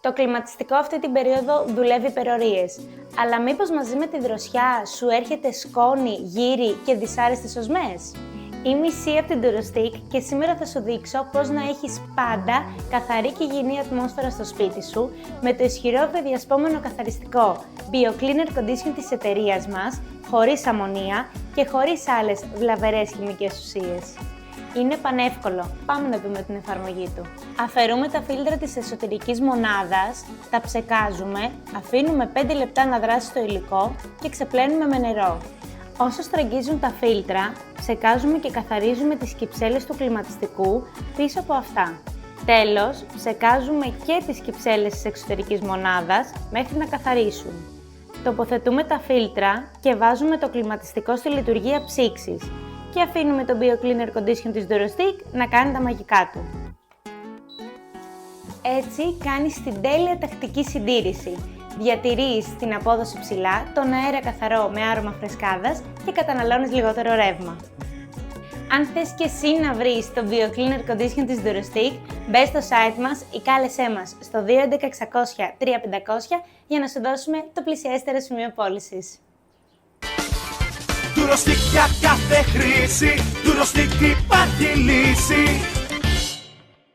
Το κλιματιστικό αυτή την περίοδο δουλεύει υπερορίες. Αλλά μήπως μαζί με τη δροσιά σου έρχεται σκόνη, γύρι και δυσάρεστες οσμές? Είμαι η Σία από την Durostick και σήμερα θα σου δείξω πώς να έχεις πάντα καθαρή και υγιεινή ατμόσφαιρα στο σπίτι σου με το ισχυρό ευδιασπόμενο καθαριστικό BioCleaner Condition της εταιρείας μας, χωρίς αμμονία και χωρίς άλλες βλαβερές χημικές ουσίες. Είναι πανεύκολο. Πάμε να δούμε την εφαρμογή του. Αφαιρούμε τα φίλτρα της εσωτερικής μονάδας, τα ψεκάζουμε, αφήνουμε 5 λεπτά να δράσει το υλικό και ξεπλένουμε με νερό. Όσο στραγγίζουν τα φίλτρα, ψεκάζουμε και καθαρίζουμε τις κυψέλες του κλιματιστικού πίσω από αυτά. Τέλος, ψεκάζουμε και τις κυψέλες της εξωτερικής μονάδας μέχρι να καθαρίσουν. Τοποθετούμε τα φίλτρα και βάζουμε το κλιματιστικό στη λειτουργία ψήξης και αφήνουμε το BioCleaner Condition της Durostick να κάνει τα μαγικά του. Έτσι κάνεις την τέλεια τακτική συντήρηση. Διατηρείς την απόδοση ψηλά, τον αέρα καθαρό με άρωμα φρεσκάδας και καταναλώνεις λιγότερο ρεύμα. Αν θες και εσύ να βρεις το BioCleaner Condition της Durostick, μπες στο site μας ή κάλεσέ μας στο 211 600 3500 για να σου δώσουμε το πλησιέστερο σημείο πώλησης. Durostick για κάθε χρήση, Durostick υπάρχει λύση.